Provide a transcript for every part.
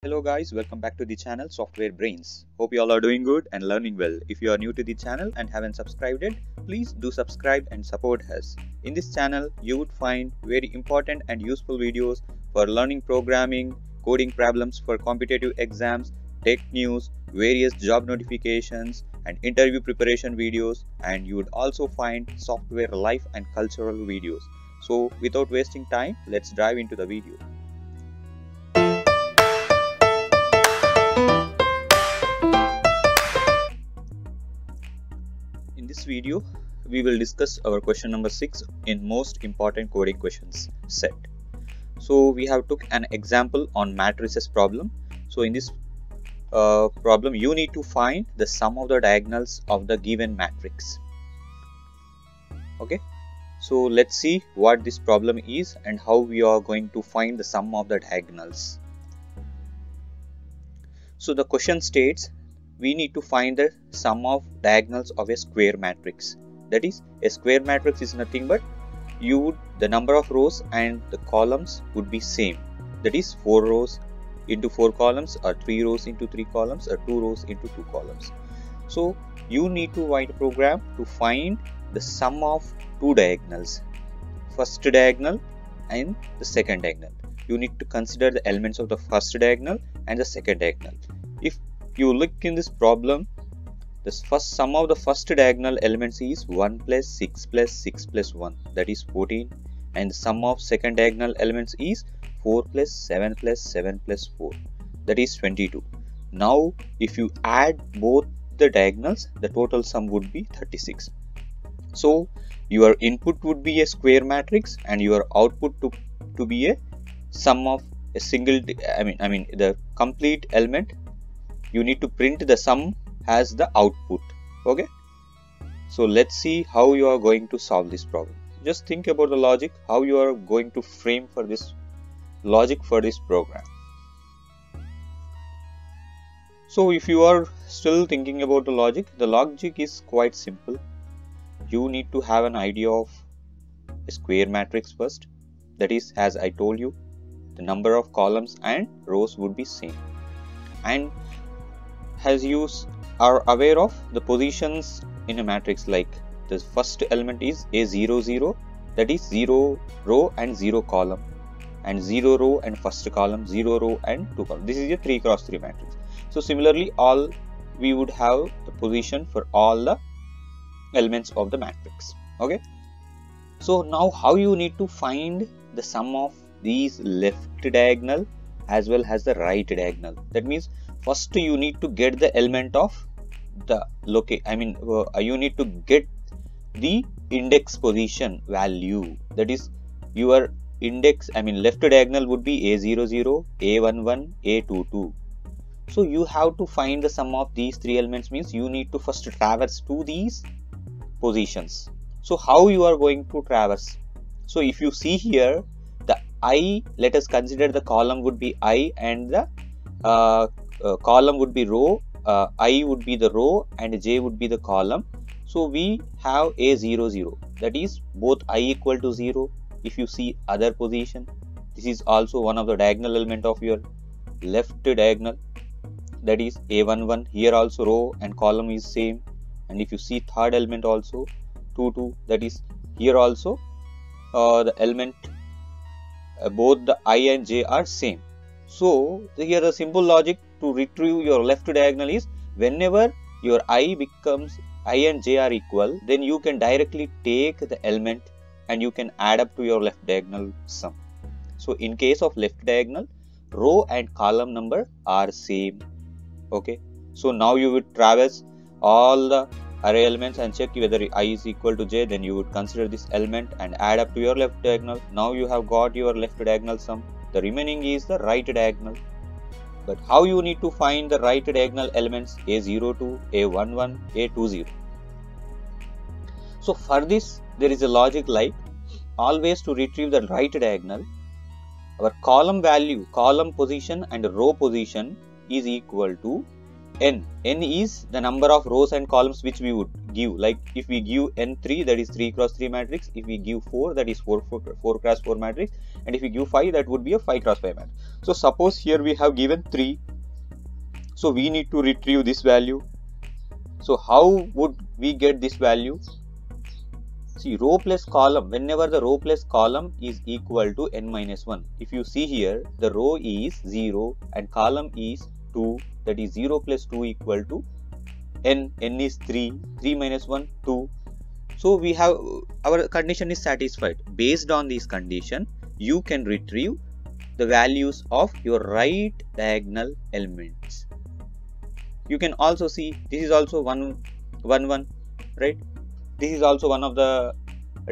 Hello guys, welcome back to the channel Software Brains. Hope you all are doing good and learning well. If you are new to the channel and haven't subscribed it, please do subscribe and support us. In this channel, you would find very important and useful videos for learning programming, coding problems for competitive exams, tech news, various job notifications and interview preparation videos, and you would also find software life and cultural videos. So without wasting time, let's dive into the video. In this video, we will discuss our question number 6 in most important coding questions set. So we have took an example on matrices problem. So in this problem, you need to find the sum of the diagonals of the given matrix. Okay, so let's see what this problem is and how we are going to find the sum of the diagonals. So the question states we need to find the sum of diagonals of a square matrix. That is, a square matrix is nothing but the number of rows and the columns would be same. That is 4 rows into 4 columns, or 3 rows into 3 columns, or 2 rows into 2 columns. So you need to write a program to find the sum of two diagonals, first diagonal and the second diagonal. You need to consider the elements of the first diagonal and the second diagonal. If you look in this problem, the first sum of the first diagonal elements is 1 plus 6 plus 6 plus 1, that is 14, and the sum of second diagonal elements is 4 plus 7 plus 7 plus 4, that is 22. Now if you add both the diagonals, the total sum would be 36. So your input would be a square matrix and your output to be a sum of a single the complete element. You need to print the sum as the output. Okay, so let's see how you are going to solve this problem. Just think about the logic, how you are going to frame for this logic for this program. So if you are still thinking about the logic is quite simple. You need to have an idea of a square matrix first. That is, as I told you, the number of columns and rows would be same, and as you are aware of the positions in a matrix, like the first element is A0 0, that is 0 row and 0 column, and 0 row and first column, 0 row and 2 column. This is a 3x3 matrix. So similarly, we would have the position for all the elements of the matrix. Okay, so now how you need to find the sum of these left diagonal as well as the right diagonal. That means first you need to get the element of the you need to get the index position value. That is, your index left diagonal would be A00, A11, A22. So you have to find the sum of these three elements, means you need to first traverse to these positions. So how you are going to traverse? So if you see here, the I, let us consider the column would be I and the column would be row, I would be the row and J would be the column. So we have A00, that is both I equal to 0. If you see other position, this is also one of the diagonal element of your left diagonal, that is A11. Here also row and column is same, and if you see third element also 2 2, that is here also the element both the I and J are same. So here the simple logic to retrieve your left diagonal is, whenever your I and J are equal, then you can directly take the element and you can add up to your left diagonal sum. So in case of left diagonal, row and column number are same. Okay, so now you would traverse all the array elements and check whether I is equal to J, then you would consider this element and add up to your left diagonal. Now you have got your left diagonal sum. The remaining is the right diagonal. But how you need to find the right diagonal elements? A02, A11, A20. So for this, there is a logic like, always to retrieve the right diagonal, our column value, column position and row position is equal to n is the number of rows and columns which we would give. Like if we give n3, that is 3 cross 3 matrix. If we give 4, that is 4 cross 4 matrix. And if we give 5, that would be a 5 cross 5 matrix. So suppose here we have given 3, so we need to retrieve this value. So how would we get this value? See, row plus column, whenever the row plus column is equal to n minus 1. If you see here, the row is 0 and column is 2, that is 0 plus 2 equal to n is 3, 3 minus 1, 2. So we have, our condition is satisfied. Based on this condition, you can retrieve the values of your right diagonal elements. You can also see this is also 1, 1, 1, right? This is also one of the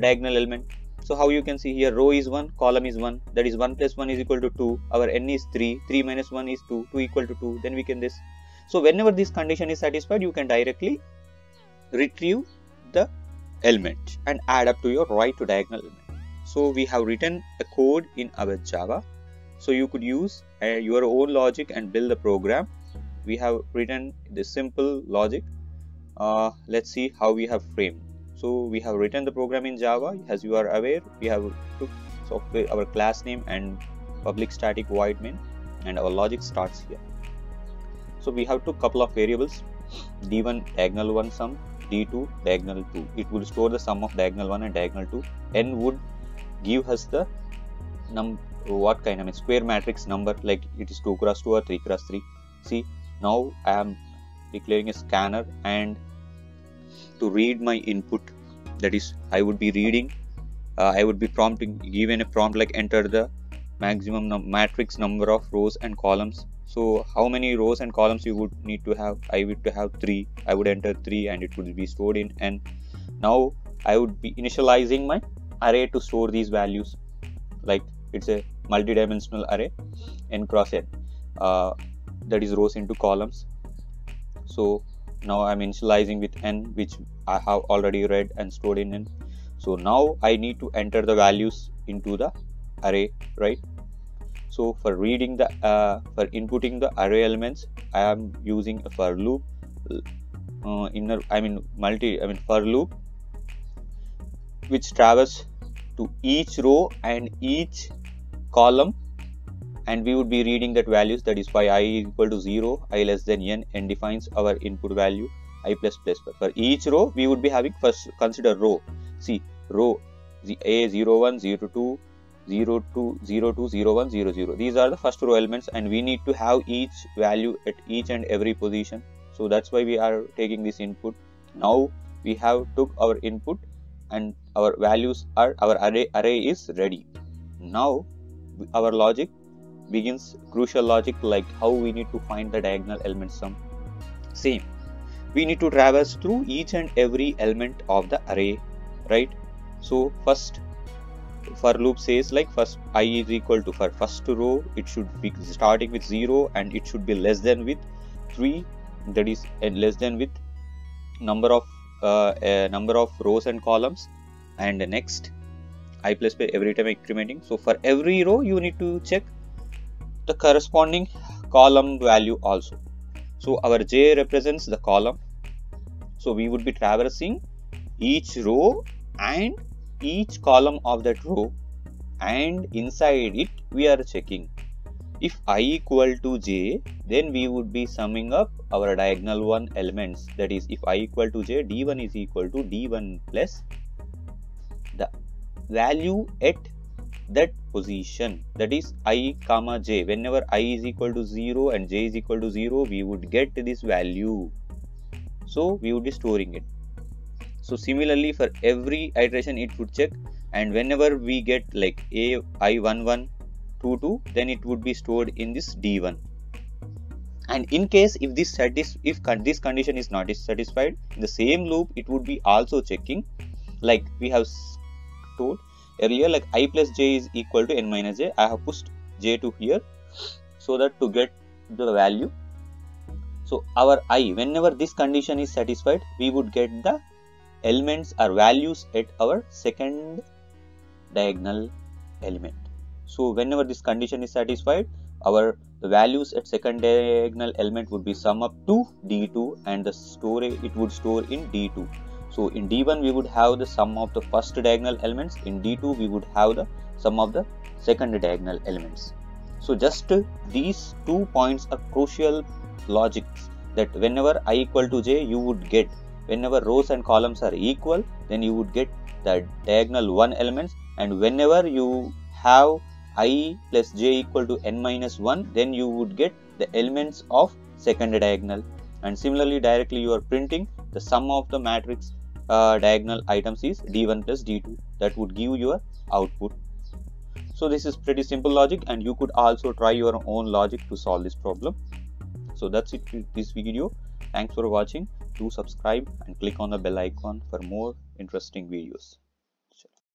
diagonal element. So how you can see here, row is 1, column is 1, that is 1 plus 1 is equal to 2. Our n is 3, 3 minus 1 is 2, 2 equal to 2. Then we can this. So whenever this condition is satisfied, you can directly retrieve the element and add up to your right to diagonal element. So we have written a code in our Java. So you could use your own logic and build the program. We have written the simple logic. Let's see how we have framed. So we have written the program in Java. As you are aware, we have took software, our class name and public static void main, and our logic starts here. So we have took couple of variables, d1 diagonal 1 sum, d2 diagonal 2. It will store the sum of diagonal 1 and diagonal 2. N would give us the what kind of square matrix number, like it is 2 cross 2 or 3 cross 3. See, now I am declaring a scanner, and to read my input, that is I would be reading, I would be prompting, given a prompt like enter the maximum matrix number of rows and columns. So how many rows and columns you would need to have? I would to have 3. I would enter 3 and it would be stored in n. Now I would be initializing my array to store these values, like it's a multi-dimensional array, n cross n, that is rows into columns. So now I'm initializing with n, which I have already read and stored in n. So now I need to enter the values into the array, right? So for reading the for inputting the array elements, I am using a for loop, for loop, which travels to each row and each column, and we would be reading that values, that is why I is equal to 0, I less than n defines our input value I plus plus. For each row we would be having, first consider row. See, row A01, 02, 02, 02, 01, 00. These are the first row elements, and we need to have each value at each and every position. So that's why we are taking this input. Now we have took our input and our values are, our array is ready. Now our logic begins, crucial logic, like how we need to find the diagonal element sum. Same, we need to traverse through each and every element of the array, right? So first for loop says like first I is equal to, for first row it should be starting with 0 and it should be less than with 3, that is less than with number of rows and columns, and next I plus by every time incrementing. So for every row you need to check the corresponding column value also. So our J represents the column, so we would be traversing each row and each column of that row, and inside it we are checking if I equal to j, then we would be summing up our diagonal 1 elements, that is if I equal to j, d1 is equal to d1 plus the value at that position, that is I comma j. Whenever I is equal to 0 and j is equal to 0, we would get this value, so we would be storing it. So similarly for every iteration it would check, and whenever we get like a I11 22, then it would be stored in this d1. And in case if this condition is not satisfied, in the same loop it would be also checking, like we have told earlier, like I plus j is equal to n minus j. I have pushed j to here so that to get the value. So our I, whenever this condition is satisfied, we would get the elements or values at our second diagonal element. So whenever this condition is satisfied, the values at second diagonal element would be sum up to D2 and the it would store in D2. So in D1 we would have the sum of the first diagonal elements, in D2 we would have the sum of the second diagonal elements. So just these 2 points are crucial logics, that whenever I equal to j, you would get, whenever rows and columns are equal, then you would get the diagonal 1 elements, and whenever you have I plus j equal to n minus 1, then you would get the elements of second diagonal. And similarly, directly you are printing the sum of the matrix diagonal items is d1 plus d2. That would give your output. So this is pretty simple logic, and you could also try your own logic to solve this problem. So that's it with this video. Thanks for watching. Do subscribe and click on the bell icon for more interesting videos.